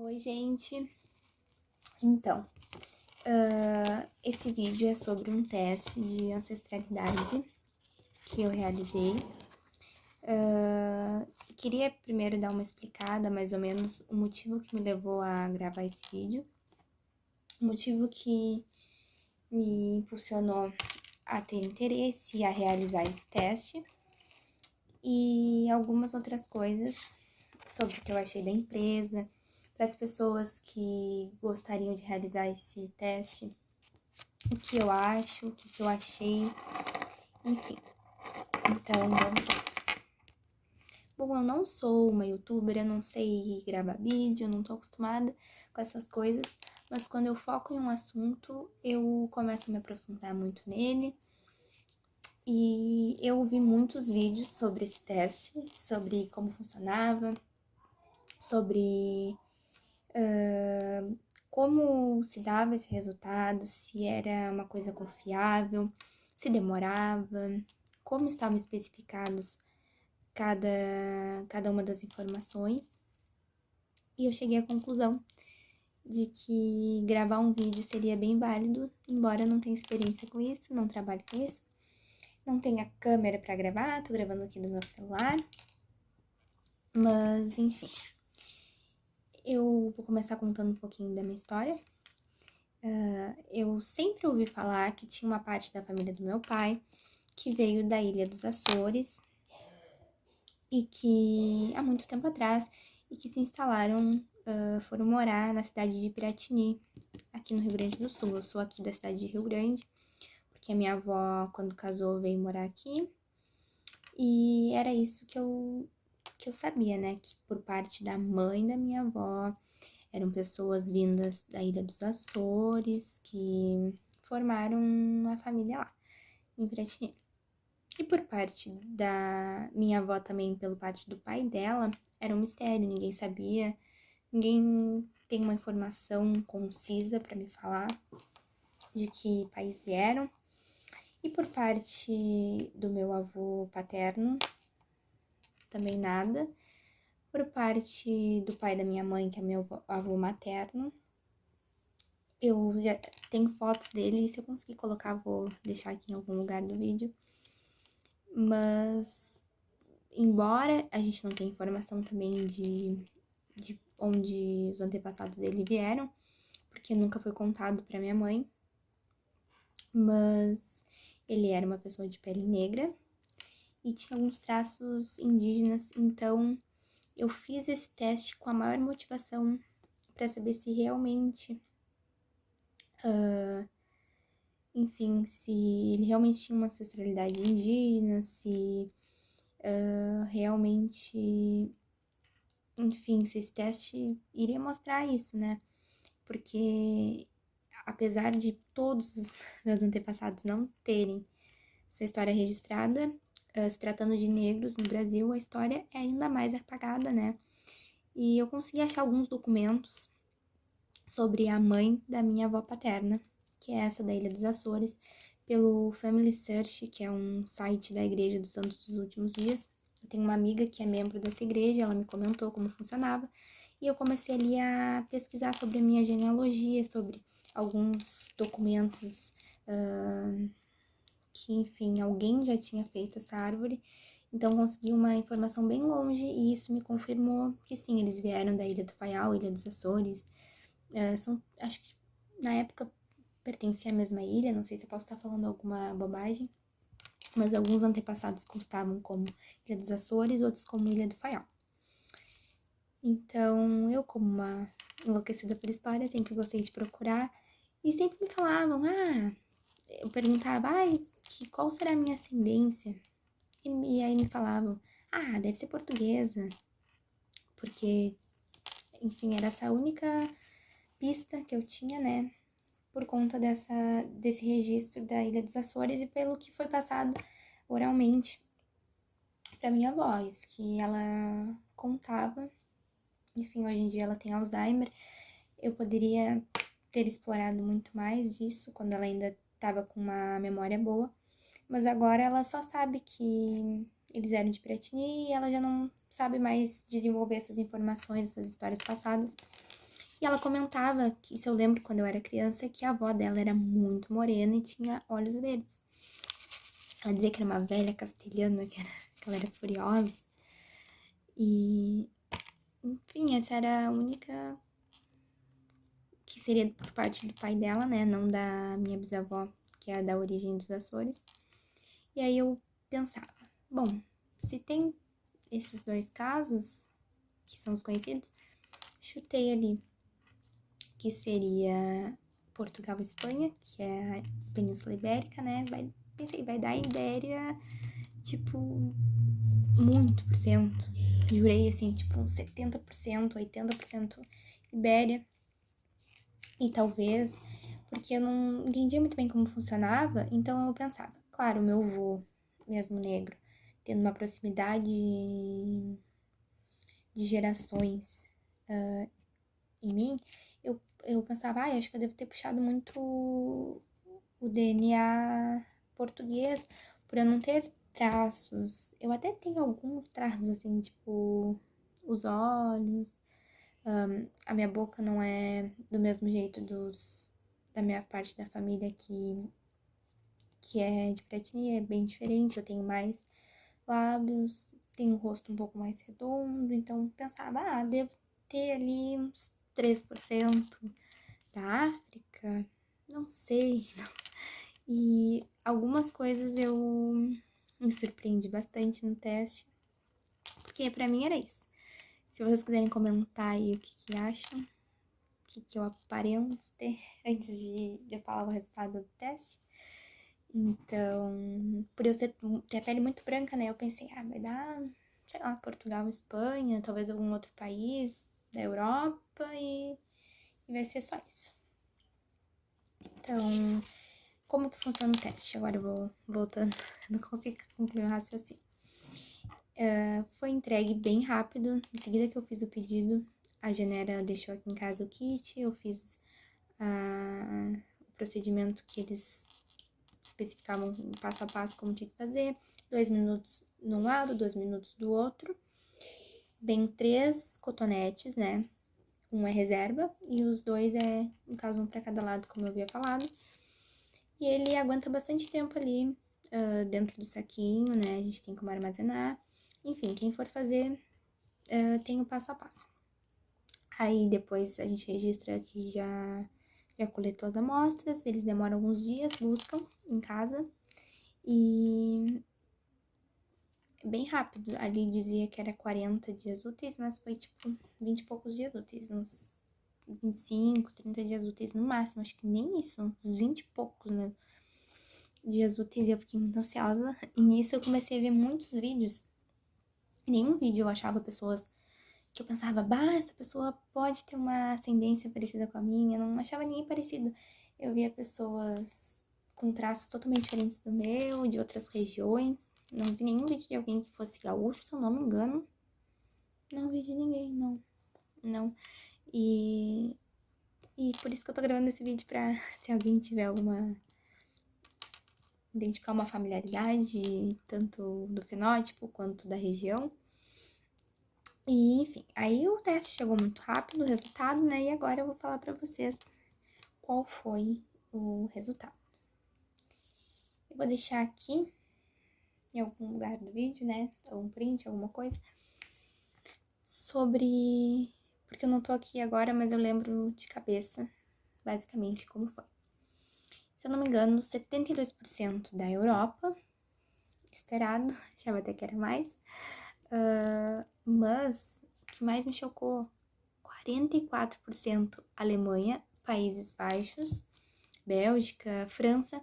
Oi, gente. Então, esse vídeo é sobre um teste de ancestralidade que eu realizei. Queria primeiro dar uma explicada, mais ou menos, o motivo que me levou a gravar esse vídeo. O motivo que me impulsionou a ter interesse e a realizar esse teste. E algumas outras coisas sobre o que eu achei da empresa, para as pessoas que gostariam de realizar esse teste, o que eu acho, o que eu achei, enfim. Então, vamos lá. Bom, eu não sou uma youtuber, eu não sei gravar vídeo, eu não tô acostumada com essas coisas, mas quando eu foco em um assunto, eu começo a me aprofundar muito nele. E eu vi muitos vídeos sobre esse teste, sobre como funcionava, sobre como se dava esse resultado, se era uma coisa confiável, se demorava, como estavam especificados cada uma das informações. E eu cheguei à conclusão de que gravar um vídeo seria bem válido, embora eu não tenha experiência com isso, não trabalhe com isso, não tenha câmera para gravar, tô gravando aqui do meu celular, mas enfim. Eu vou começar contando um pouquinho da minha história. Eu sempre ouvi falar que tinha uma parte da família do meu pai que veio da Ilha dos Açores e que há muito tempo atrás e que se instalaram, foram morar na cidade de Piratini, aqui no Rio Grande do Sul. Eu sou aqui da cidade de Rio Grande, porque a minha avó, quando casou, veio morar aqui. E era isso que eu sabia, né? Que por parte da mãe da minha avó, eram pessoas vindas da Ilha dos Açores, que formaram uma família lá, em Piratini. E por parte da minha avó também, pelo parte do pai dela, era um mistério, ninguém sabia, ninguém tem uma informação concisa para me falar de que país vieram. E por parte do meu avô paterno, também nada. Por parte do pai da minha mãe, que é meu avô materno, eu já tenho fotos dele, e se eu conseguir colocar, vou deixar aqui em algum lugar do vídeo. Mas, embora a gente não tenha informação também de onde os antepassados dele vieram, porque nunca foi contado para minha mãe, mas ele era uma pessoa de pele negra e tinha alguns traços indígenas, então eu fiz esse teste com a maior motivação para saber se realmente, enfim, se ele realmente tinha uma ancestralidade indígena, se realmente, enfim, se esse teste iria mostrar isso, né? Porque apesar de todos os meus antepassados não terem essa história registrada, se tratando de negros no Brasil, a história é ainda mais apagada, né? E eu consegui achar alguns documentos sobre a mãe da minha avó paterna, que é essa da Ilha dos Açores, pelo Family Search, que é um site da Igreja dos Santos dos Últimos Dias. Eu tenho uma amiga que é membro dessa igreja, ela me comentou como funcionava, e eu comecei ali a pesquisar sobre a minha genealogia, sobre alguns documentos que, enfim, alguém já tinha feito essa árvore. Então, consegui uma informação bem longe e isso me confirmou que sim, eles vieram da Ilha do Faial, Ilha dos Açores. Acho que na época pertencia à mesma ilha, não sei se eu posso estar falando alguma bobagem, mas alguns antepassados constavam como Ilha dos Açores, outros como Ilha do Faial. Então, eu, como uma enlouquecida por história, sempre gostei de procurar e sempre me falavam, eu perguntava, qual será a minha ascendência? E aí me falavam, deve ser portuguesa, porque, enfim, era essa única pista que eu tinha, né, por conta desse registro da Ilha dos Açores e pelo que foi passado oralmente para minha avó, isso que ela contava. Enfim, hoje em dia ela tem Alzheimer, eu poderia ter explorado muito mais disso quando ela ainda estava com uma memória boa, mas agora ela só sabe que eles eram de Piratini e ela já não sabe mais desenvolver essas informações, essas histórias passadas. E ela comentava que, isso eu lembro quando eu era criança, que a avó dela era muito morena e tinha olhos verdes. Ela dizia que era uma velha castelhana, que ela era furiosa. E, enfim, essa era a única que seria por parte do pai dela, né? Não da minha bisavó, que é da origem dos Açores. E aí eu pensava, bom, se tem esses dois casos, que são os conhecidos, chutei ali que seria Portugal e Espanha, que é a Península Ibérica, né? Pensei, vai dar Ibéria, tipo, muito por cento. Jurei, assim, tipo, uns 70%, 80% Ibéria. E talvez, porque eu não entendia muito bem como funcionava, então eu pensava, claro, o meu avô, mesmo negro, tendo uma proximidade de gerações em mim, eu pensava, acho que eu devo ter puxado muito o DNA português, por eu não ter traços. Eu até tenho alguns traços, assim, tipo, os olhos, a minha boca não é do mesmo jeito da minha parte da família que é de etnia, é bem diferente. Eu tenho mais lábios, tenho o rosto um pouco mais redondo, então pensava, devo ter ali uns 3% da África, não sei. E algumas coisas eu me surpreendi bastante no teste, porque pra mim era isso. Se vocês quiserem comentar aí o que acham, o que eu aparento ter antes de eu falar o resultado do teste. Então, por eu ter a pele muito branca, né, eu pensei, vai dar, sei lá, Portugal, Espanha, talvez algum outro país da Europa e vai ser só isso. Então, como que funciona o teste? Agora eu vou voltando, não consigo concluir o raciocínio. Foi entregue bem rápido, em seguida que eu fiz o pedido, a Genera deixou aqui em casa o kit, eu fiz o procedimento que eles especificavam passo a passo como tinha que fazer, 2 minutos num lado, 2 minutos do outro. Vem 3 cotonetes, né? Um é reserva e os 2 no caso, um para cada lado, como eu havia falado. E ele aguenta bastante tempo ali dentro do saquinho, né? A gente tem como armazenar. Enfim, quem for fazer tem o passo a passo. Aí depois a gente registra que já coletou as amostras, eles demoram alguns dias, buscam em casa e bem rápido. Ali dizia que era 40 dias úteis, mas foi tipo 20 e poucos dias úteis, uns 25, 30 dias úteis no máximo, acho que nem isso, uns 20 e poucos mesmo dias úteis, e eu fiquei muito ansiosa. E nisso eu comecei a ver muitos vídeos. Nenhum vídeo eu achava pessoas que eu pensava, essa pessoa pode ter uma ascendência parecida com a minha. Eu não achava ninguém parecido. Eu via pessoas com traços totalmente diferentes do meu, de outras regiões. Não vi nenhum vídeo de alguém que fosse gaúcho, se eu não me engano. Não vi de ninguém, não. Não. E por isso que eu tô gravando esse vídeo, pra se alguém tiver identificar uma familiaridade, tanto do fenótipo quanto da região. E, enfim, aí o teste chegou muito rápido, o resultado, né? E agora eu vou falar pra vocês qual foi o resultado. Eu vou deixar aqui em algum lugar do vídeo, né? Ou um print, alguma coisa. Porque eu não tô aqui agora, mas eu lembro de cabeça, basicamente, como foi. Se eu não me engano, 72% da Europa, esperado, achava até que era mais. Mas o que mais me chocou, 44% Alemanha, Países Baixos, Bélgica, França.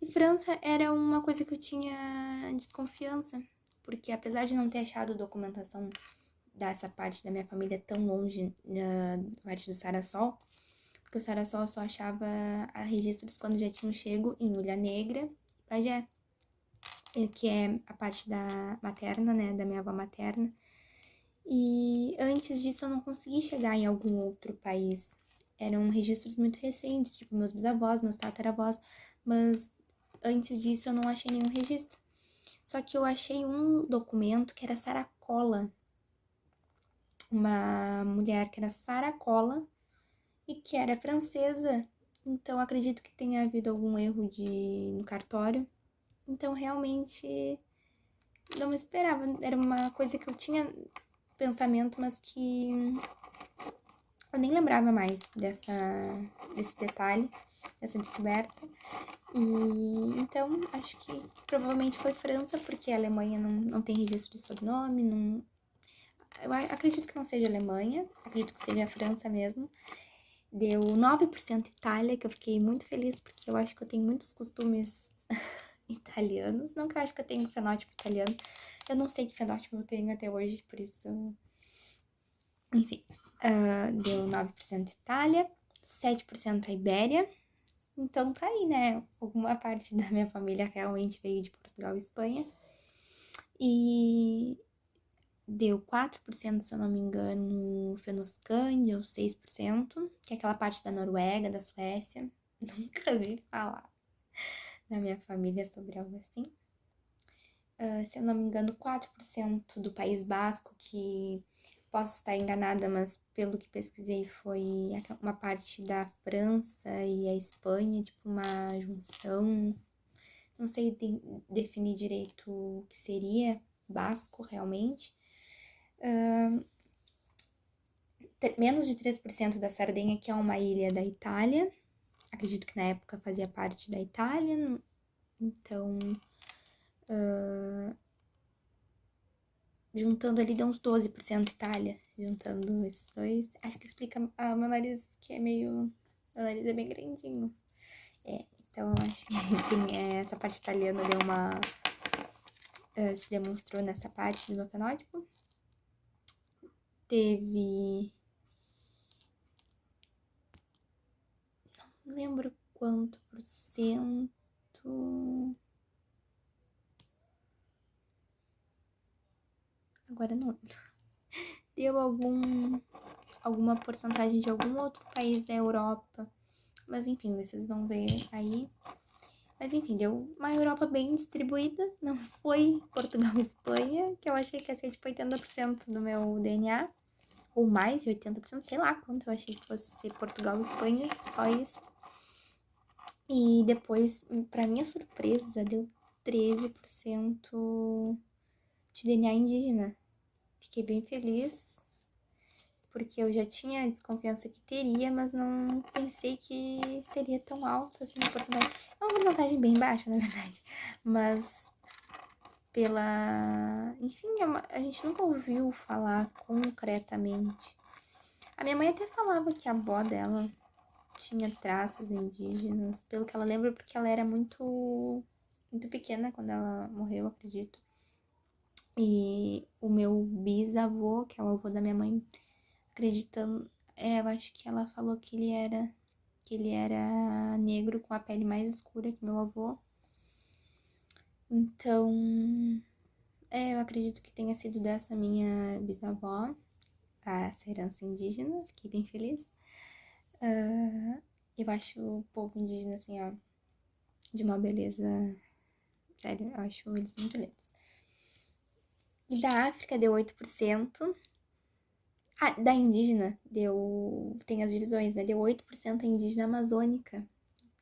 E França era uma coisa que eu tinha desconfiança, porque apesar de não ter achado documentação dessa parte da minha família tão longe, da parte do Sarassol, porque o Sarassol só achava registros quando já tinham chego em Ilha Negra e Pajé, que é a parte da materna, né, da minha avó materna. E antes disso eu não consegui chegar em algum outro país. Eram registros muito recentes, tipo meus bisavós, meus tataravós, mas antes disso eu não achei nenhum registro. Só que eu achei um documento que era Sara Colla, uma mulher que era Sara Colla, e que era francesa, então acredito que tenha havido algum erro no cartório. Então realmente não esperava, era uma coisa que eu tinha pensamento, mas que eu nem lembrava mais desse detalhe, dessa descoberta. E então acho que provavelmente foi França, porque a Alemanha não tem registro de sobrenome, não. Eu acredito que não seja Alemanha, acredito que seja a França mesmo. Deu 9% Itália, que eu fiquei muito feliz, porque eu acho que eu tenho muitos costumes italianos. Não que eu acho que eu tenho fenótipo italiano. Eu não sei que fenótipo eu tenho até hoje, por isso. Enfim. Deu 9% Itália, 7% a Ibéria. Então tá aí, né? Alguma parte da minha família realmente veio de Portugal e Espanha. E deu 4%, se eu não me engano, Fennoscândia, ou 6%, que é aquela parte da Noruega, da Suécia. Nunca vi falar na minha família sobre algo assim. Se eu não me engano, 4% do País Basco, que posso estar enganada, mas pelo que pesquisei foi uma parte da França e a Espanha, tipo uma junção. Não sei definir direito o que seria basco realmente. Menos de 3% da Sardenha, que é uma ilha da Itália. Acredito que na época fazia parte da Itália. Então, juntando ali, dá uns 12% Itália. Juntando esses dois. Acho que explica o meu nariz, que é meio. Meu nariz é bem grandinho. Então, acho que tem, essa parte italiana deu uma. Se demonstrou nessa parte do meu fenótipo. Teve. Não lembro quanto por cento. Agora não lembro. Deu alguma porcentagem de algum outro país da Europa. Mas enfim, vocês vão ver aí. Mas enfim, deu uma Europa bem distribuída. Não foi Portugal e Espanha, que eu achei que ia ser tipo 80% do meu DNA. Ou mais de 80%, sei lá quanto eu achei que fosse ser Portugal e Espanha, só isso. E depois, pra minha surpresa, deu 13% de DNA indígena. Fiquei bem feliz, porque eu já tinha desconfiança que teria, mas não pensei que seria tão alto assim a porcentagem. É uma porcentagem bem baixa, na verdade, mas enfim, a gente nunca ouviu falar concretamente. A minha mãe até falava que a avó dela tinha traços indígenas, pelo que ela lembra, porque ela era muito, muito pequena quando ela morreu, acredito. E o meu bisavô, que é o avô da minha mãe, acreditando, eu acho que ela falou que ele era negro com a pele mais escura que meu avô. Então, eu acredito que tenha sido dessa minha bisavó, essa herança indígena, fiquei bem feliz. Eu acho o povo indígena, assim, ó, de uma beleza, sério, eu acho eles muito lindos. E da África deu 8%. Da indígena tem as divisões, né? Deu 8% a indígena amazônica,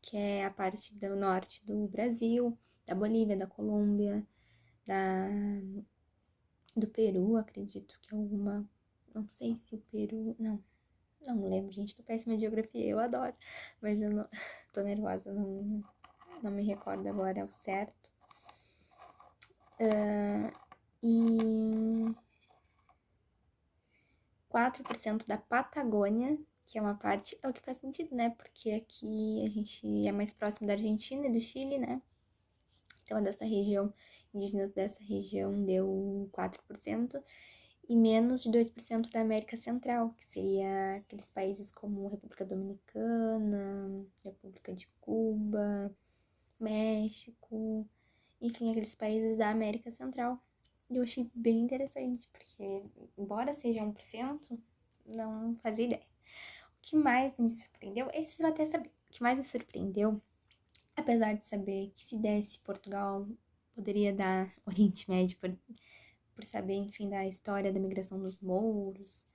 que é a parte do norte do Brasil, da Bolívia, da Colômbia, do Peru, acredito que alguma. Não sei se o Peru. Não lembro, gente. Tô péssima em geografia, eu adoro. Mas eu não. Tô nervosa, não me recordo agora ao certo. E 4% da Patagônia, que é uma parte. É o que faz sentido, né? Porque aqui a gente é mais próximo da Argentina e do Chile, né? Então, dessa região, indígenas dessa região deu 4%, e menos de 2% da América Central, que seria aqueles países como República Dominicana, República de Cuba, México, enfim, aqueles países da América Central. E eu achei bem interessante, porque, embora seja 1%, não fazia ideia. O que mais me surpreendeu, esses eu até sabia, o que mais me surpreendeu, apesar de saber que se desse Portugal, poderia dar Oriente Médio, por saber, enfim, da história da migração dos mouros,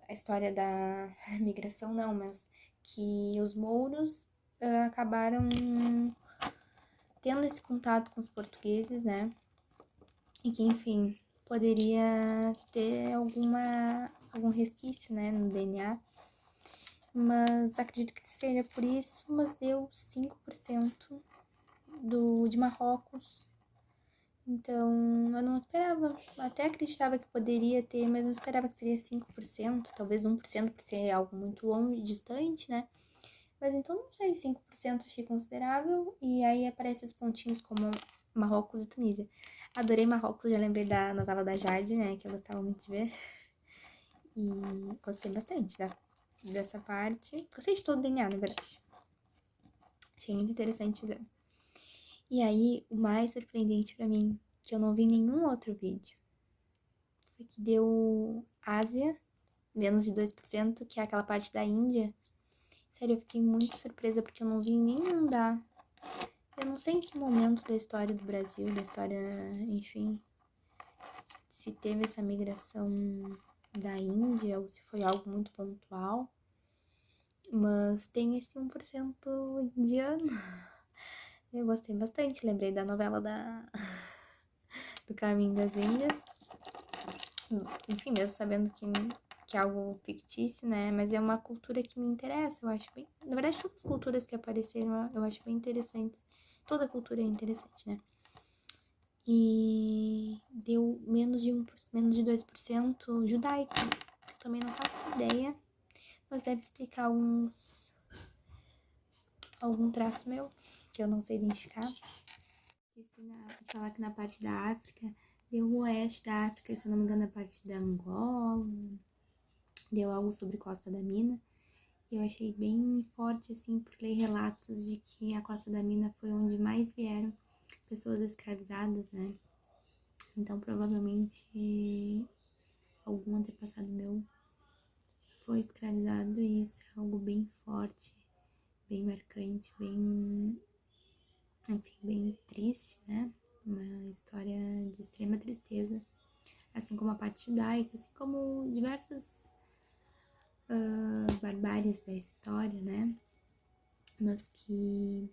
a história da migração não, mas que os mouros acabaram tendo esse contato com os portugueses, né? E que, enfim, poderia ter algum resquício, né, no DNA. Mas acredito que seja por isso, mas deu 5% de Marrocos. Então, eu não esperava, até acreditava que poderia ter, mas não esperava que seria 5%, talvez 1% por ser algo muito longe, distante, né? Mas então, não sei, 5% achei considerável, e aí aparecem os pontinhos como Marrocos e Tunísia. Adorei Marrocos, já lembrei da novela da Jade, né, que eu gostava muito de ver, e gostei bastante dessa parte. Gostei de todo o DNA, na verdade. Achei muito interessante o exame. E aí, o mais surpreendente pra mim, que eu não vi em nenhum outro vídeo, foi que deu Ásia, menos de 2%, que é aquela parte da Índia. Sério, eu fiquei muito surpresa porque eu não vi nenhum dar. Eu não sei em que momento da história do Brasil, da história, enfim, se teve essa migração da Índia ou se foi algo muito pontual. Mas tem esse 1% indiano. Eu gostei bastante, lembrei da novela do Caminho das Índias. Enfim, mesmo sabendo que é algo fictício, né? Mas é uma cultura que me interessa, eu acho bem... Na verdade, todas as culturas que apareceram, eu acho bem interessantes. Toda cultura é interessante, né? E deu menos de 2% judaico. Eu também não faço ideia, mas deve explicar algum traço meu, que eu não sei identificar. Esqueci de falar que na parte da África, deu o oeste da África, se eu não me engano, a parte da Angola, deu algo sobre Costa da Mina. Eu achei bem forte, assim, por ler relatos de que a Costa da Mina foi onde mais vieram pessoas escravizadas, né? Então, provavelmente, algum antepassado meu foi escravizado e isso é algo bem forte, bem marcante, bem, enfim, bem triste, né? Uma história de extrema tristeza, assim como a parte judaica, assim como diversas barbáries da história, né? Mas que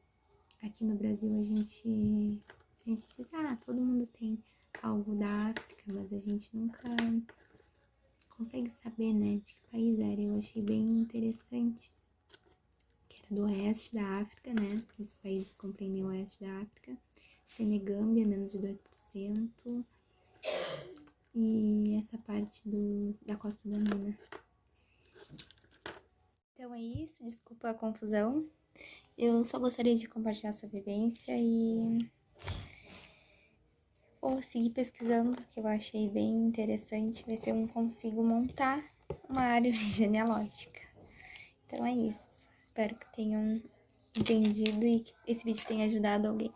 aqui no Brasil a gente diz, todo mundo tem algo da África, mas a gente nunca consegue saber, né, de que país era. Eu achei bem interessante, que era do oeste da África, né, esses países compreendem o oeste da África, Senegâmbia, menos de 2%, e essa parte da Costa da Mina. Então é isso, desculpa a confusão. Eu só gostaria de compartilhar essa vivência e vou seguir pesquisando, que eu achei bem interessante, ver se eu consigo montar uma árvore genealógica. Então é isso. Espero que tenham entendido e que esse vídeo tenha ajudado alguém.